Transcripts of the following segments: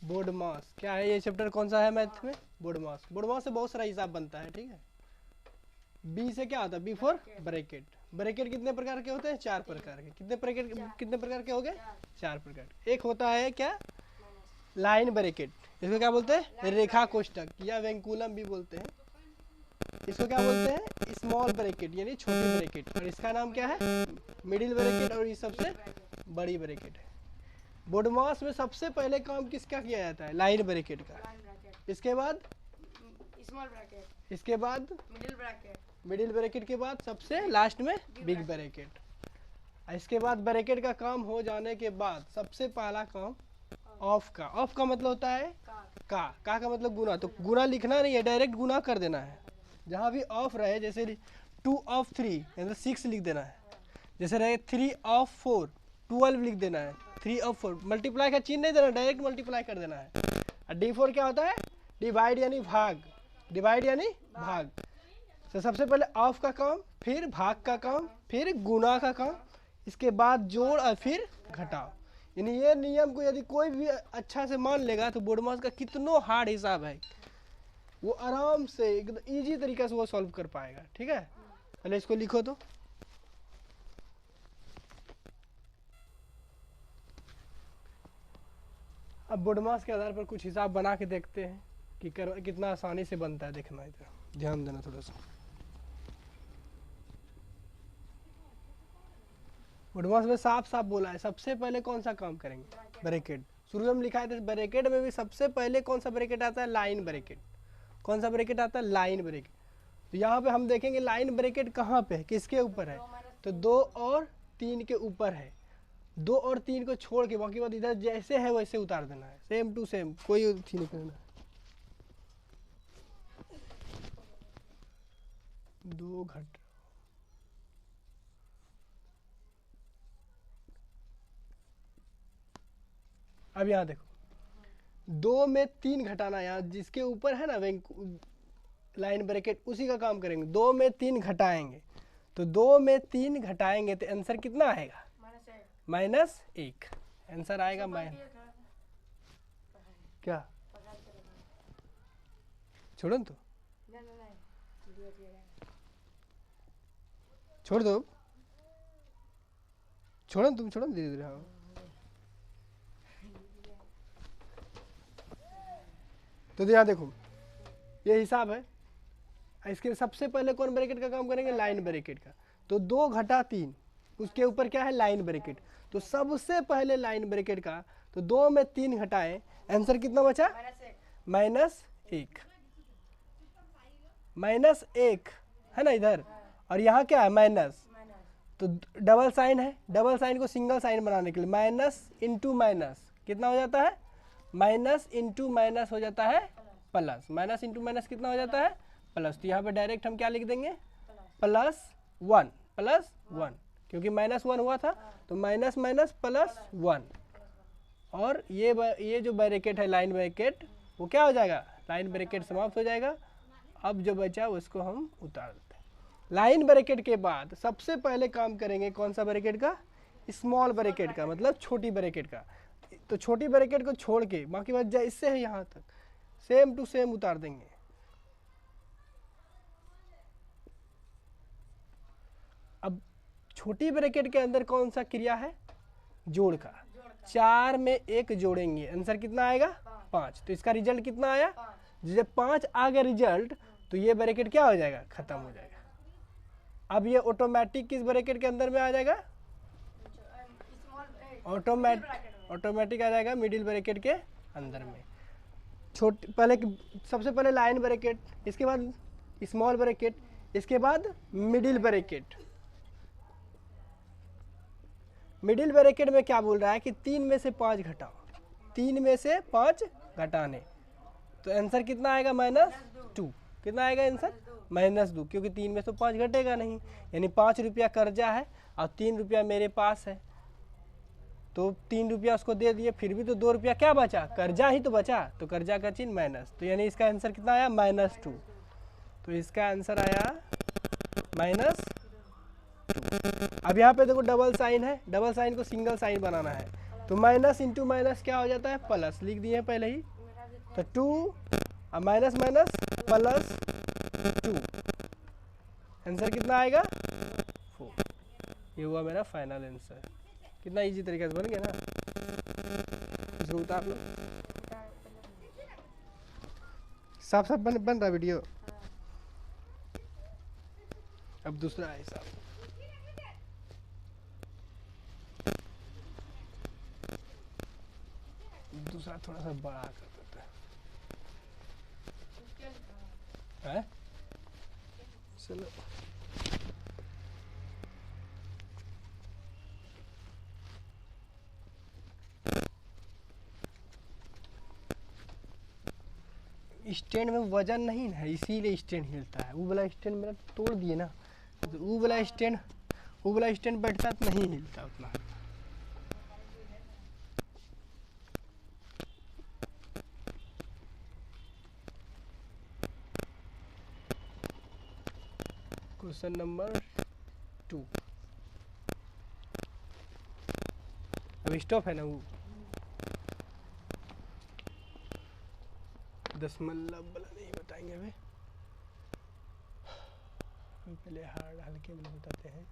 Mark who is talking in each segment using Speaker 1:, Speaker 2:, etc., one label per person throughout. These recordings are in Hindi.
Speaker 1: बोर्ड मास क्या है? ये चैप्टर कौन सा है मैथ में? बोर्ड मास। बोर्ड मास से बहुत सारा हिसाब बनता है, ठीक है। बी से क्या होता है? B for bracket. ब्रैकेट कितने प्रकार के होते हैं? 4 प्रकार के। कितने ब्रैकेट कितने प्रकार के हो गए? 4 प्रकार। एक होता है क्या? Line bracket. इसको क्या बोलते हैं? रेखा कोष्ठक या वेंकुलम भी बोलते हैं। इसको क्या बोलते हैं? स्मॉल ब्रैकेट यानी छोटी ब्रैकेट। और इसका नाम क्या है? Middle bracket. और ये सबसे बड़ी ब्रैकेट है। बोर्ड मास में सबसे पहले काम किसका किया जाता है? लाइन ब्रैकेट का। इसके बाद
Speaker 2: स्मॉल ब्रैकेट,
Speaker 1: इसके बाद
Speaker 2: मिडिल ब्रैकेट,
Speaker 1: मिडिल ब्रैकेट के बाद सबसे लास्ट में बिग ब्रैकेट। इसके बाद ब्रैकेट का काम हो जाने के बाद सबसे पहला काम ऑफ का। ऑफ का मतलब होता है का का मतलब गुना। तो गुना लिखना नहीं है, डायरेक्ट गुना कर देना है। जहाँ भी ऑफ रहे, जैसे 2 ऑफ 3 मतलब 6 लिख देना है। जैसे रहे 3 ऑफ 4 12 लिख देना है। 3 ऑफ 4 मल्टीप्लाई का चिन्ह नहीं देना, डायरेक्ट मल्टीप्लाई कर देना है। और D4 क्या होता है? डिवाइड यानी भाग। डिवाइड यानी भाग। तो सबसे पहले ऑफ का काम, फिर भाग का काम, फिर गुना का काम, इसके बाद जोड़ और फिर घटाओ। यानी ये नियम को यदि कोई भी अच्छा से मान लेगा तो बोर्ड मास का कितनो हार्ड हिसाब है वो आराम से एकदम इजी तरीके से वो सॉल्व कर पाएगा, ठीक है। पहले इसको लिखो तो। अब बोर्ड मास के आधार पर कुछ हिसाब बना के देखते हैं कि कितना आसानी से बनता है। देखना इधर ध्यान देना थोड़ा सा। बोर्ड मास में साफ साफ बोला है सबसे पहले कौन सा काम करेंगे? ब्रैकेट। शुरू में हम लिखा है ब्रैकेट में भी सबसे पहले कौन सा ब्रैकेट आता है? Line bracket. कौन सा ब्रैकेट आता है? Line bracket. तो यहाँ पे हम देखेंगे लाइन ब्रैकेट कहाँ पे है, किसके ऊपर है? तो 2 और 3 के ऊपर है। 2 और 3 को छोड़ के बाकी बात इधर जैसे है वैसे उतार देना है, सेम टू सेम, कोई थी नहीं करना। 2 घट अब यहाँ देखो 2 में 3 घटाना, यहाँ जिसके ऊपर है ना लाइन ब्रैकेट उसी का काम करेंगे। 2 में 3 घटाएंगे तो 2 में 3 घटाएंगे तो आंसर कितना आएगा? -1 आंसर आएगा। क्या छोड़ो तो, छोड़ दो, छोड़ो तुम, छोड़ो धीरे धीरे। हाँ तो यहाँ देखो ये हिसाब है। इसके सबसे पहले कौन ब्रैकेट का काम करेंगे? लाइन ब्रैकेट का। तो 2 घटा 3 उसके ऊपर क्या है? Line bracket. तो सबसे पहले लाइन ब्रैकेट का, तो 2 में 3 घटाए, आंसर कितना बचा? -1। -1 है ना इधर, और यहाँ क्या है? माइनस। तो डबल साइन है, डबल साइन को सिंगल साइन बनाने के लिए माइनस इंटू माइनस कितना हो जाता है? माइनस इंटू माइनस हो जाता है प्लस। माइनस इंटू माइनस कितना हो जाता है? प्लस। तो यहाँ पे डायरेक्ट हम क्या लिख देंगे? +1 +1, क्योंकि -1 हुआ था तो माइनस माइनस +1। और ये जो ब्रैकेट है लाइन ब्रैकेट वो क्या हो जाएगा? लाइन ब्रैकेट समाप्त हो जाएगा। अब जो बचा उसको हम उतार देते हैं। लाइन ब्रैकेट के बाद सबसे पहले काम करेंगे कौन सा ब्रैकेट का? स्मॉल ब्रैकेट का, मतलब छोटी ब्रैकेट का। तो छोटी ब्रैकेट को छोड़ के बाकी बात जैसे है यहाँ तक सेम टू सेम उतार देंगे। अब छोटी ब्रैकेट के अंदर कौन सा क्रिया है? जोड़ का। 4 में 1 जोड़ेंगे, आंसर कितना आएगा? 5। तो इसका रिजल्ट कितना आया? जब 5 आ गया रिजल्ट तो ये ब्रैकेट क्या हो जाएगा? खत्म हो जाएगा। अब ये ऑटोमेटिक किस ब्रैकेट के अंदर में आ जाएगा? ऑटोमेटिक आ जाएगा मिडिल ब्रैकेट के अंदर में। पहले सबसे पहले लाइन ब्रैकेट, इसके बाद स्मॉल ब्रैकेट, इसके बाद मिडिल ब्रैकेट। मिडिल ब्रैकेट में क्या बोल रहा है कि 3 में से 5 घटाओ, 3 में से 5 घटाने, तो आंसर कितना आएगा? -2। कितना आएगा आंसर? -2, क्योंकि 3 में से 5 घटेगा नहीं। यानी 5 रुपया कर्जा है और 3 रुपया मेरे पास है, तो 3 रुपया उसको दे दिए, फिर भी तो 2 रुपया क्या बचा? कर्जा ही तो बचा, तो कर्जा का चिन्ह माइनस। तो यानी इसका आंसर कितना आया? -2। तो इसका आंसर आया -2। अब यहाँ पे देखो डबल साइन है, डबल साइन को सिंगल साइन बनाना है। तो माइनस इंटू माइनस क्या हो जाता है, प्लस, लिख दिए हैं पहले ही। तो 2 और माइनस माइनस प्लस 2, आंसर कितना आएगा 4। ये हुआ मेरा फाइनल आंसर। कितना इजी तरीके से बन गया ना। इसको उतार लो। साफ साफ बन रहा वीडियो। अब दूसरा है साफ। दूसरा थोड़ा सा बड़ा कर देते हैं। चलो स्टैंड में वजन नहीं है, इसीलिए स्टैंड हिलता है। वो वाला स्टैंड मेरा तोड़ दिए ना, तो वो वाला स्टैंड बैठता तो नहीं हिलता उतना। Question number 2। अब स्टॉप है ना वो, दशमलव वाला नहीं बताएंगे अभी, पहले हार्ड हल्के में बताते हैं।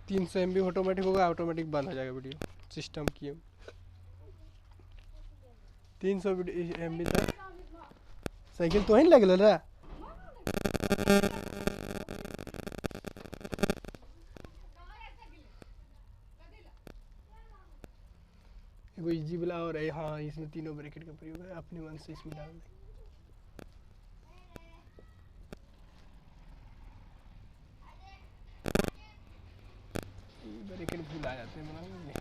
Speaker 1: 300 MB ऑटोमेटिक होगा, ऑटोमेटिक बंद हो जाएगा वीडियो सिस्टम की। 300 MB तक साइकिल तो ही लग रहा। एगो इजी वाला और है, हाँ इसमें तीनों ब्रैकेट का प्रयोग है, अपने मन से इसमें डाल दें। ब्रैकेट भूल आ जाते हैं बनाने में।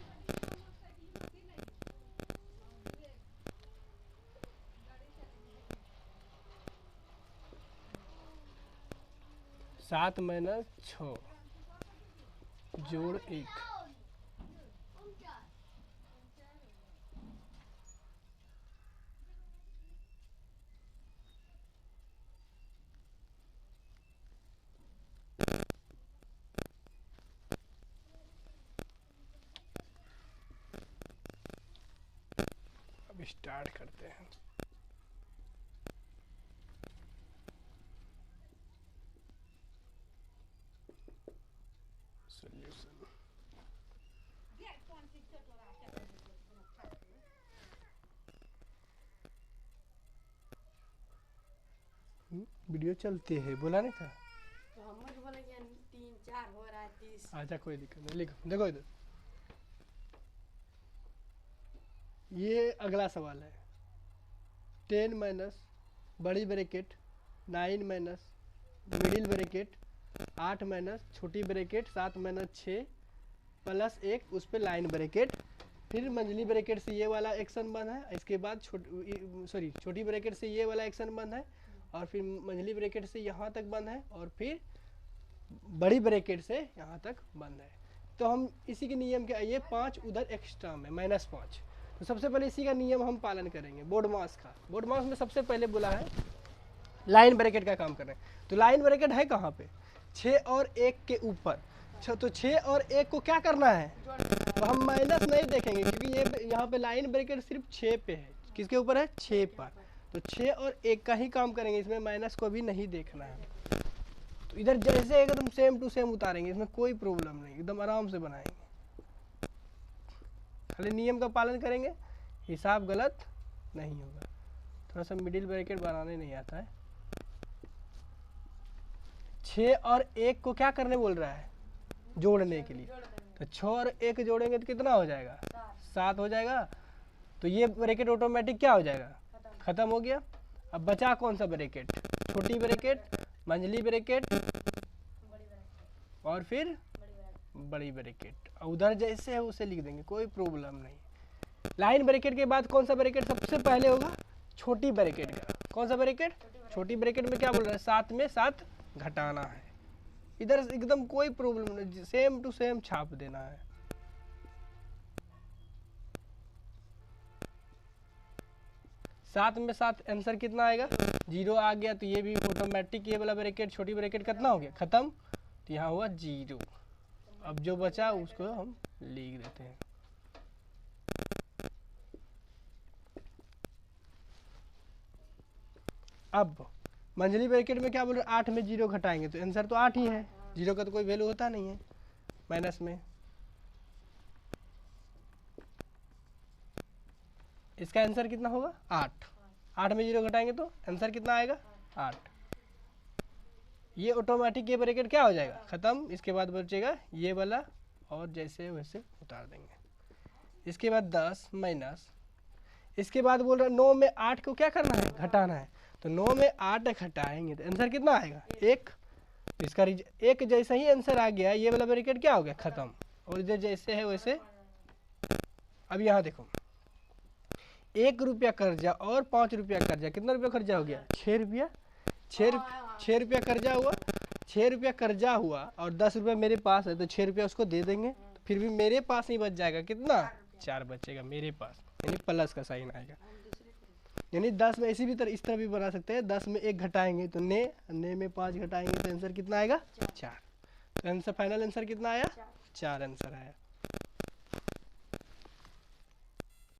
Speaker 1: सात माइनस 6 जोड़ 1, अब स्टार्ट करते हैं। सॉल्यूशन वीडियो चलती है, बोला नहीं था।
Speaker 2: तो हम बोले कि 3 4 हो रहा है 30।
Speaker 1: अच्छा कोई दिक्कत नहीं, लिखो देखो इधर। ये अगला सवाल है। 10 माइनस बड़ी bracket 9 minus middle bracket 8 minus छोटी ब्रैकेट 7 माइनस 6 प्लस 1 उस पर लाइन ब्रैकेट, फिर मंझली ब्रैकेट से ये वाला एक्शन बंद है, इसके बाद छोटी ब्रैकेट से ये वाला एक्शन बंद है, और फिर मंझली ब्रैकेट से यहाँ तक बंद है, और फिर बड़ी ब्रैकेट से यहाँ तक बंद है। तो हम इसी के नियम के, ये 5 उधर एक्स्ट्रा में -5, तो सबसे पहले इसी का नियम हम पालन करेंगे। बोर्ड मास का, बोर्ड मास में सबसे पहले बोला है लाइन ब्रैकेट का काम कर रहे हैं। तो लाइन ब्रैकेट है कहाँ पे, 6 और 1 के ऊपर। तो 6 और 1 को क्या करना है, तो हम माइनस नहीं देखेंगे, क्योंकि ये यहाँ पे लाइन ब्रैकेट सिर्फ 6 पे है। किसके ऊपर है, 6 पर। तो 6 और 1 का ही काम करेंगे, इसमें माइनस को भी नहीं देखना है। तो इधर जैसे एकदम सेम टू सेम उतारेंगे, इसमें कोई प्रॉब्लम नहीं, एकदम आराम से बनाएंगे। खाली नियम का पालन करेंगे, हिसाब गलत नहीं होगा। थोड़ा सा मिडिल ब्रैकेट बनाने नहीं आता है। 6 और 1 को क्या करने बोल रहा है, जोड़ने के लिए। तो 6 और 1 जोड़ेंगे तो कितना हो जाएगा, 7 हो जाएगा। तो ये ब्रैकेट ऑटोमेटिक क्या हो जाएगा, खत्म हो गया। अब बचा कौन सा ब्रैकेट, छोटी ब्रैकेट, मंझली ब्रैकेट और फिर बड़ी ब्रैकेट। उधर जैसे है उसे लिख देंगे, कोई प्रॉब्लम नहीं। लाइन ब्रैकेट के बाद कौन सा ब्रैकेट सबसे पहले होगा, छोटी ब्रैकेट का। कौन सा ब्रैकेट, छोटी ब्रैकेट में क्या बोल रहा है, 7 में 7 घटाना है। इधर एकदम कोई प्रॉब्लम नहीं, सेम टू सेम छाप देना है। 7 में 7 आंसर कितना आएगा 0 आ गया, तो ये भी ऑटोमेटिक ये वाला ब्रैकेट छोटी ब्रैकेट कितना हो गया खत्म, तो यहाँ हुआ 0। अब जो बचा उसको हम लिख देते हैं। अब मंझली ब्रैकेट में क्या बोल रहे हैं 8 में 0 घटाएंगे तो आंसर तो 8 ही है, 0 का तो कोई वैल्यू होता नहीं है माइनस में। इसका आंसर कितना होगा 8, 8 में 0 घटाएंगे तो आंसर कितना आएगा 8। ये ऑटोमेटिक ये ब्रैकेट क्या हो जाएगा खत्म। इसके बाद बचेगा ये वाला और जैसे वैसे उतार देंगे। इसके बाद 10 माइनस, इसके बाद बोल रहा है 9 में 8 को क्या करना है घटाना है, तो 9 में 8 घटाएंगे तो आंसर कितना आएगा 1। तो इसका एक जैसा ही आंसर आ गया, ये वाला ब्रैकेट क्या हो गया खत्म। और इधर जैसे है वैसे। अब यहाँ देखो 1 रुपया कर्जा और 5 रुपया कर्जा, कितना रुपया कर्जा हो गया 6 रुपया। 6 रुपया कर्जा हुआ, 6 रुपया कर्जा हुआ और 10 रुपया मेरे पास है तो 6 रुपया उसको दे देंगे, तो फिर भी मेरे पास नहीं बच जाएगा कितना 4 बचेगा मेरे पास, यानी प्लस का साइन आएगा। यानी 10 में इसी भी तरह इस तरह भी बना सकते हैं, 10 में 1 घटाएंगे तो ने में 5 घटाएंगे तो आंसर कितना आएगा 4। तो आंसर फाइनल आंसर कितना आया 4 आंसर आया।